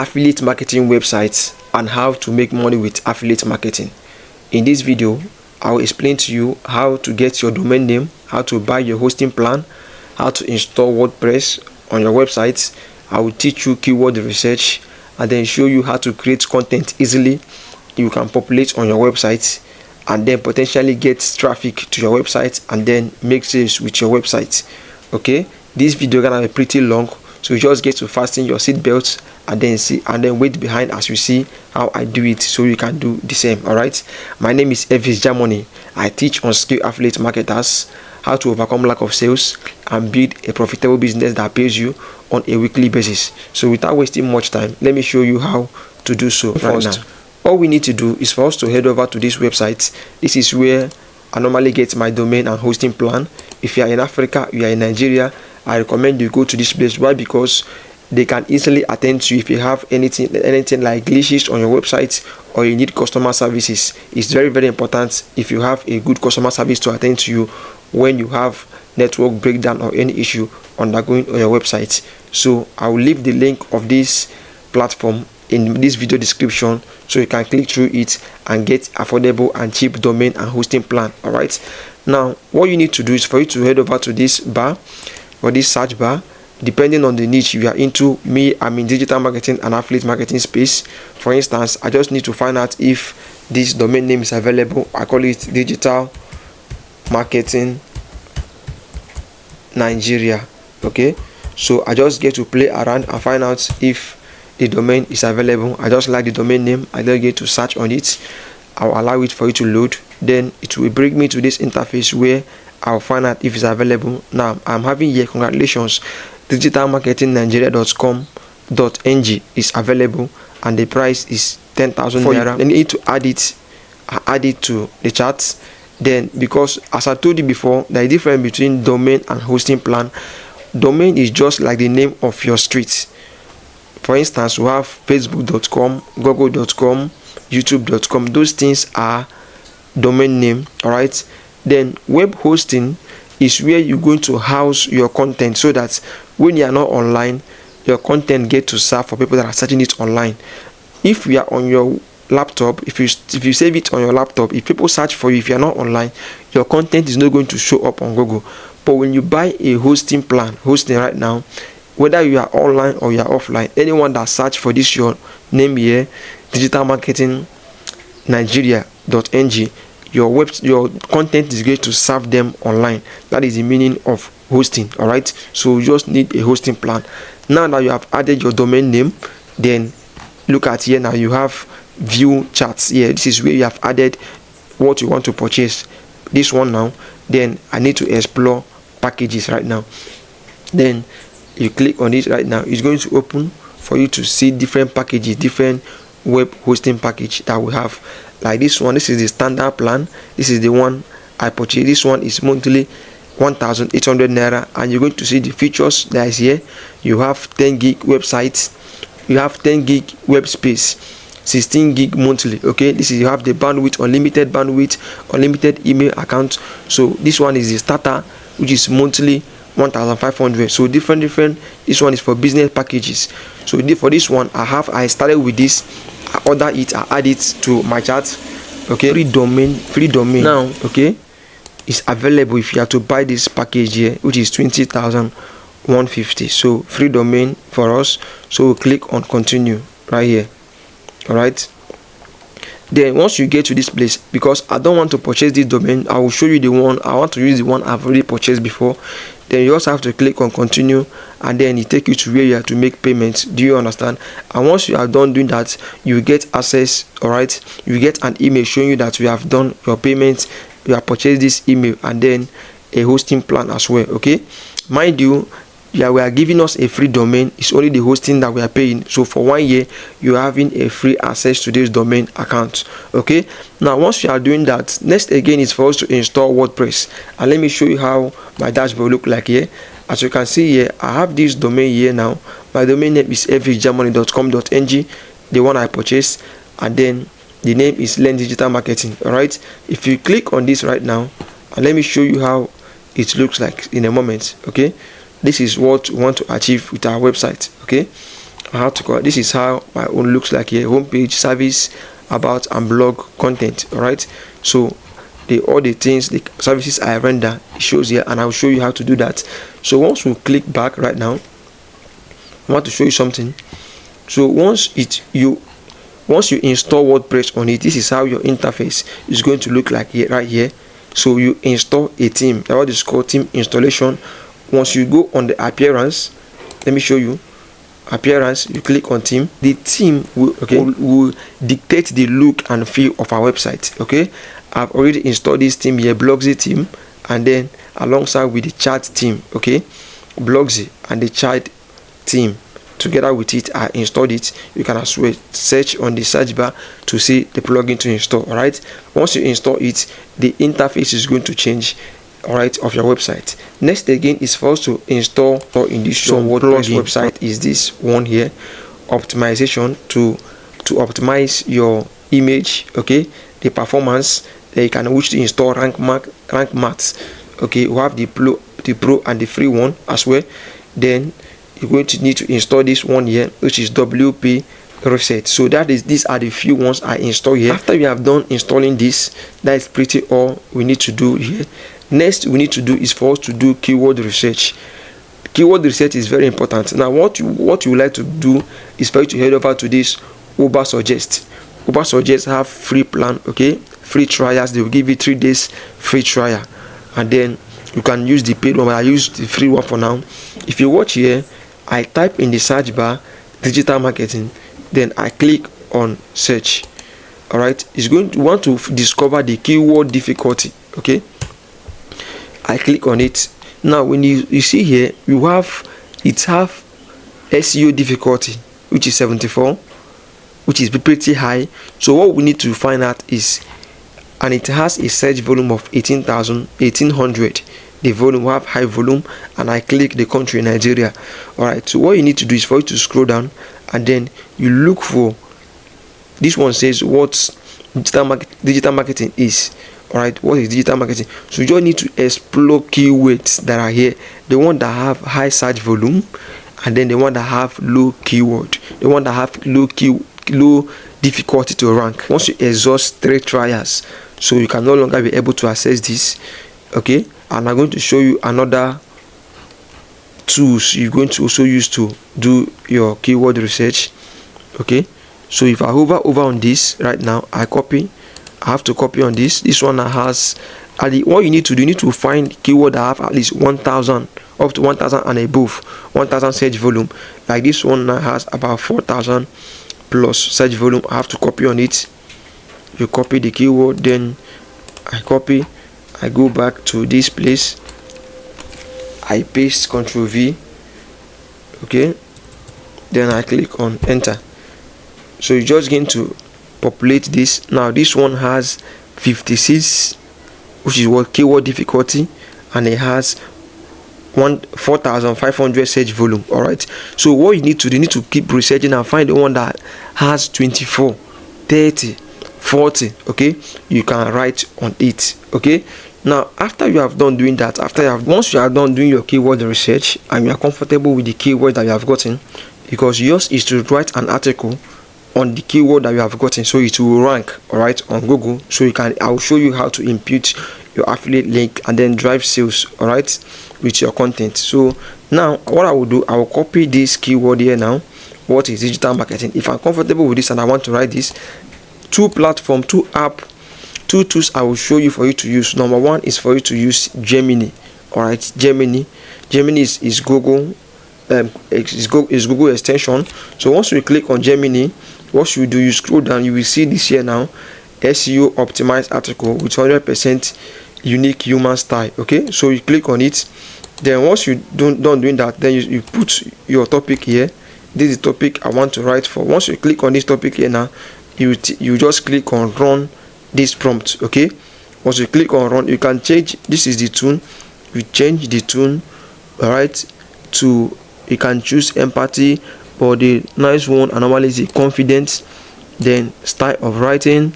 affiliate marketing websites and how to make money with affiliate marketing. In this video, I will explain to you how to get your domain name, how to buy your hosting plan, how to install WordPress on your website. I will teach you keyword research and then show you how to create content easily you can populate on your website and then potentially get traffic to your website and then make sales with your website. Okay, this video is gonna be pretty long, so you just get to fasten your seat belts and then wait behind as you see how I do it, so you can do the same. All right, my name is Evis Germany. I teach on skill affiliate marketers how to overcome lack of sales and build a profitable business that pays you on a weekly basis. So without wasting much time, let me show you how to do so right now. All we need to do is for us to head over to this website. This is where I normally get my domain and hosting plan. If you are in Africa, you are in Nigeria, I recommend you go to this place. Why? Because they can easily attend to you if you have anything like glitches on your website or you need customer services. It's very, very important if you have a good customer service to attend to you when you have network breakdown or any issue undergoing on your website. So I will leave the link of this platform in this video description, so you can click through it and get affordable and cheap domain and hosting plan. All right, now what you need to do is for you to head over to this bar or this search bar, depending on the niche you are into. Me, I'm in digital marketing and affiliate marketing space. For instance, I just need to find out if this domain name is available. I call it digital marketing Nigeria. Okay, so I just get to play around and find out if the domain is available. I just like the domain name. I then get to search on it. I'll allow it for you to load. Then it will bring me to this interface where I'll find out if it's available. Now I'm having here, congratulations, digitalmarketingnigeria.com.ng is available and the price is 10,000 naira. Then you need to add it to the charts. Then, because as I told you before, there is a difference between domain and hosting plan. Domain is just like the name of your street. For instance, we have facebook.com, google.com, youtube.com. Those things are domain name. All right, then web hosting is where you're going to house your content, so that when you are not online, your content get to serve for people that are searching it online. If you are on your laptop, if you save it on your laptop, if people search for you, if you are not online, your content is not going to show up on Google. But when you buy a hosting plan, hosting right now, whether you are online or you are offline, anyone that search for this your name here, digital marketing Nigeria.ng, your content is going to serve them online. That is the meaning of hosting. All right, so you just need a hosting plan. Now that you have added your domain name, then look at here. Now you have view charts here. This is where you have added what you want to purchase. This one now, then I need to explore packages right now. Then you click on it right now, it's going to open for you to see different packages, different web hosting package that we have. Like this one, this is the standard plan. This is the one I purchased. This one is monthly 1,800 naira, and you're going to see the features that is here. You have 10 gig websites, you have 10 gig web space, 16 gig monthly. Okay, this is, you have the bandwidth, unlimited email account. So this one is the starter, which is monthly 1,500. So different. This one is for business packages. So for this one, I started with this. I order it, I add it to my chart. Okay, free domain now. Okay, it's available if you have to buy this package here, which is 20,150. So free domain for us. So we'll click on continue right here. All right, then once you get to this place, because I don't want to purchase this domain, I will show you the one I want to use, the one I've already purchased before. Then you also have to click on continue, and then it take you to where you have to make payments. Do you understand? And once you are done doing that, you get access. All right, you get an email showing you that you have done your payments, you have purchased this email, and then a hosting plan as well. Okay, mind you, we are giving us a free domain. It's only the hosting that we are paying. So for 1 year, you're having a free access to this domain account. Okay, now once you are doing that, next again is for us to install WordPress. And let me show you how my dashboard look like here. As you can see here, I have this domain here now. My domain name is fvgermany.com.ng, the one I purchased, and then the name is Learn Digital Marketing. All right, if you click on this right now, and let me show you how it looks like in a moment. Okay, this is what we want to achieve with our website. Okay, how to call. This is how my own looks like here: homepage, service, about, and blog content. All right. So all the things, the services I render, it shows here, and I'll show you how to do that. So once we click back right now, I want to show you something. So once you install WordPress on it, this is how your interface is going to look like here, right here. So you install a theme. That's what is called theme installation. Once you go on the appearance, let me show you. Appearance, you click on theme. The theme will dictate the look and feel of our website. Okay, I've already installed this theme here, Blogsy theme, and then alongside with the chart theme. Okay, Blogsy and the chart theme together with it, I installed it. You can as well search on the search bar to see the plugin to install. All right, once you install it, the interface is going to change, all right, of your website. Next again is for us to install, or in this WordPress website is this one here, optimization to optimize your image. Okay, the performance. You can wish to install rank math. Okay, we have the pro and the free one as well. Then you're going to need to install this one here, which is WP Reset. So these are the few ones I install here. After you have done installing this, that is pretty all we need to do here. Next we need to do is for us to do keyword research. Keyword research is very important. Now what you would like to do is for you to head over to this Ubersuggest. Ubersuggest have free plan, okay, free trials. They will give you 3 days free trial, and then you can use the paid one, but I use the free one for now. If you watch here, I type in the search bar digital marketing, then I click on search. All right, it's going to want to discover the keyword difficulty. Okay, I click on it. Now when you see here, you have SEO difficulty, which is 74, which is pretty high. So what we need to find out is, and it has a search volume of 1800. The volume will have high volume, and I click the country Nigeria. All right, so what you need to do is for you to scroll down, and then you look for this one. Says what digital marketing is. All right, what is digital marketing? So you just need to explore keywords that are here, the one that have high search volume, and then the one that have low keyword, the one that have low difficulty to rank. Once you exhaust 3 trials, so you can no longer be able to access this. Okay, and I'm going to show you another tools you're going to also use to do your keyword research. Okay, so if I hover over on this right now, I have to copy on this one that has what you need to do, you need to find keyword that have at least 1000, up to 1000 and above, 1000 search volume. Like this one that has about 4000 plus search volume. I have to copy on it. You copy the keyword, then I go back to this place, I paste Ctrl V. Okay, then I click on enter. So you're just going to populate this. Now this one has 56, which is what keyword difficulty, and it has 4500 search volume. All right, so what you need to do, you need to keep researching and find the one that has 24, 30, 40. Okay, you can write on it. Okay, now after you have done doing that, once you are done doing your keyword research and you are comfortable with the keyword that you have gotten, because yours is to write an article on the keyword that you have gotten, so it will rank, all right, on Google. So I'll show you how to impute your affiliate link and then drive sales, all right, with your content. So now what I will do, I will copy this keyword here. Now what is digital marketing? If I'm comfortable with this and I want to write this, 2 platform, 2 app, 2 tools I will show you for you to use. Number 1 is for you to use Gemini. All right, Gemini is Google, is Google extension. So once you click on Gemini, what you do, you scroll down, you will see this here now, SEO optimized article with 100% unique human style. Okay, so you click on it. Then once you done doing that, then you put your topic here. This is the topic I want to write for. Once you click on this topic here now, you just click on run this prompt. Okay, once you click on run, you can change. This is the tune. You change the tune, all right, to, you can choose empathy, but the nice one and normally is confidence. Then style of writing,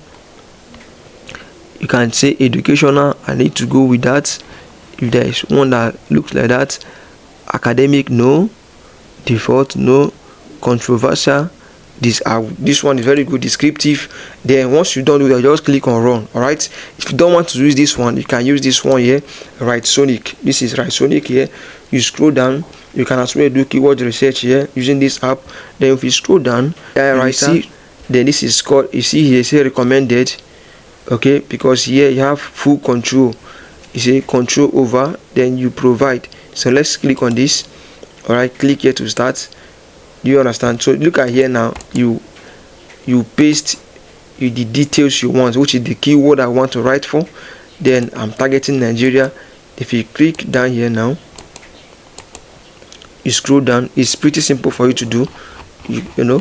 you can say educational. I need to go with that. If there is one that looks like that, academic, no. Default, no. controversial. This one is very good, descriptive. Then once you don't do that, just click on run. All right, if you don't want to use this one, you can use this one here, right? Sonic. This is right Sonic here. You scroll down, you can as well do keyword research here using this app. Then if you scroll down, right, see, then this is called, you see here, say recommended. Okay, because here you have full control. You say control over, then you provide. So let's click on this. All right, click here to start. Do you understand? So look at here now, you paste the details you want, which is the keyword I want to write for. Then I'm targeting Nigeria. If you click down here now, you scroll down. It's pretty simple for you to do. You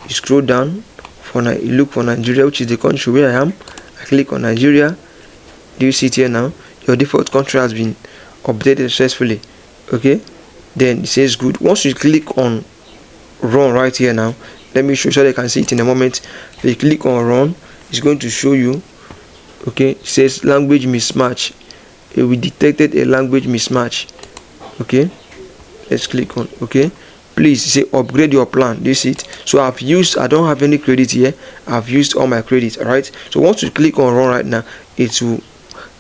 scroll down for you look for Nigeria, which is the country where I am. I click on Nigeria. Do you see it here now? Your default country has been updated successfully. Okay, then it says good. Once you click on run right here now, let me show you so they can see it in a moment. If you click on run, it's going to show you. Okay, it says language mismatch. We detected a language mismatch. Okay, let's click on okay. Please say upgrade your plan. This is it. So I don't have any credit here. I've used all my credits. All right, so once you click on run right now, it will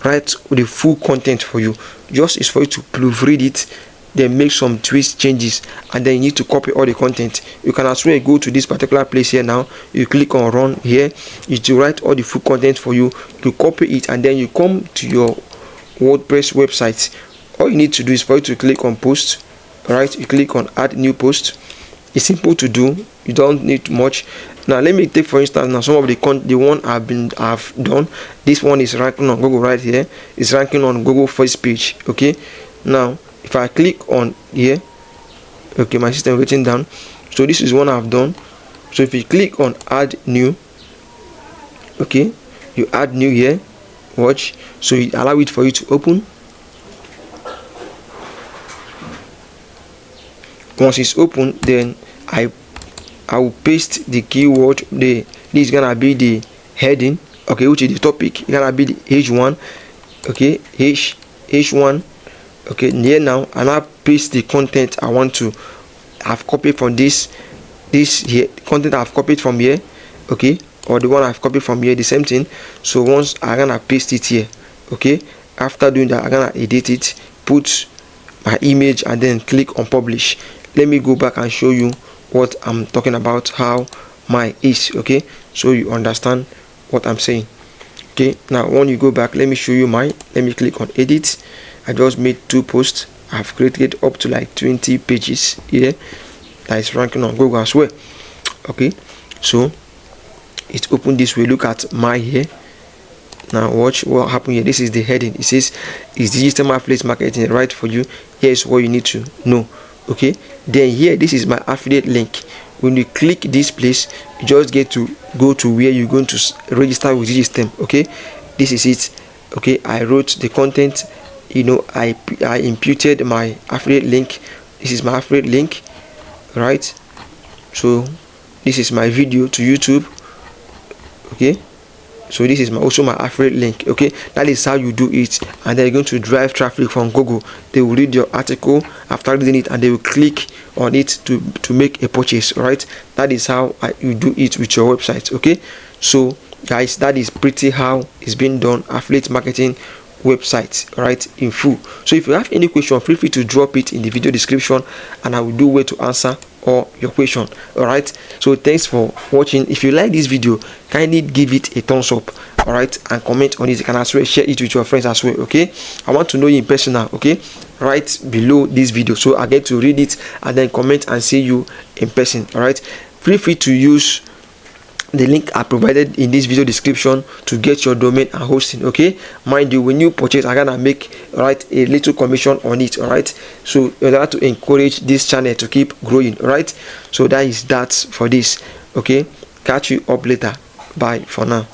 write the full content for you. Just is for you to proofread it, then make some twist changes, and then you need to copy all the content. You can as well go to this particular place here now. You click on run here, it will write all the full content for you. You copy it, and then you come to your WordPress website. All you need to do is for you to click on post. All right, you click on add new post. It's simple to do, you don't need much. Now let me take for instance now some of the one I've done. This one is ranking on Google right here. It's ranking on Google first page. Okay, now if I click on here, okay, my system waiting down. So this is one I've done. So if you click on add new, okay, you add new here, watch. So you allow it for you to open. Once it's open, then I will paste the keyword. This is gonna be the heading, okay, which is the topic. It's gonna be the H1, okay, H1. Okay, here now I now paste the content I want to. I've copied from this here content I've copied from here, okay, or the one I've copied from here, the same thing. So once I'm gonna paste it here, okay. After doing that, I'm gonna edit it, put my image, and then click on publish. Let me go back and show you what I'm talking about, how my is, okay, so you understand what I'm saying. Okay, now when you go back, let me show you mine. Let me click on edit. I just made 2 posts. I've created up to like 20 pages here that is ranking on Google as well. Okay, so it's open this way. Look at my here. Now watch what happened here. This is the heading. It says, is digital affiliate marketing right for you? Here's what you need to know. Okay, then here, this is my affiliate link. When you click this place, you just get to go to where you're going to register with this system. Okay, this is it. Okay, I wrote the content, I imputed my affiliate link. This is my affiliate link, right? So this is my video to YouTube. Okay, so this is also my affiliate link. Okay, that is how you do it, and they're going to drive traffic from Google. They will read your article. After reading it, and they will click on it to make a purchase. All right, that is how you do it with your website. Okay, so guys, that is pretty how it's been done, affiliate marketing website, right, in full. So if you have any question, feel free to drop it in the video description, and I will do way to answer all your question. All right, so thanks for watching. If you like this video, kindly give it a thumbs up, all right, and comment on it. You can as well share it with your friends as well. Okay, I want to know you in person now. Okay, right below this video, so I get to read it and then comment and see you in person. All right, feel free to use the link I provided in this video description to get your domain and hosting. Okay, mind you, when you purchase, I'm gonna make a little commission on it. All right, so in order to encourage this channel to keep growing. All right, so that is that for this. Okay, catch you up later. Bye for now.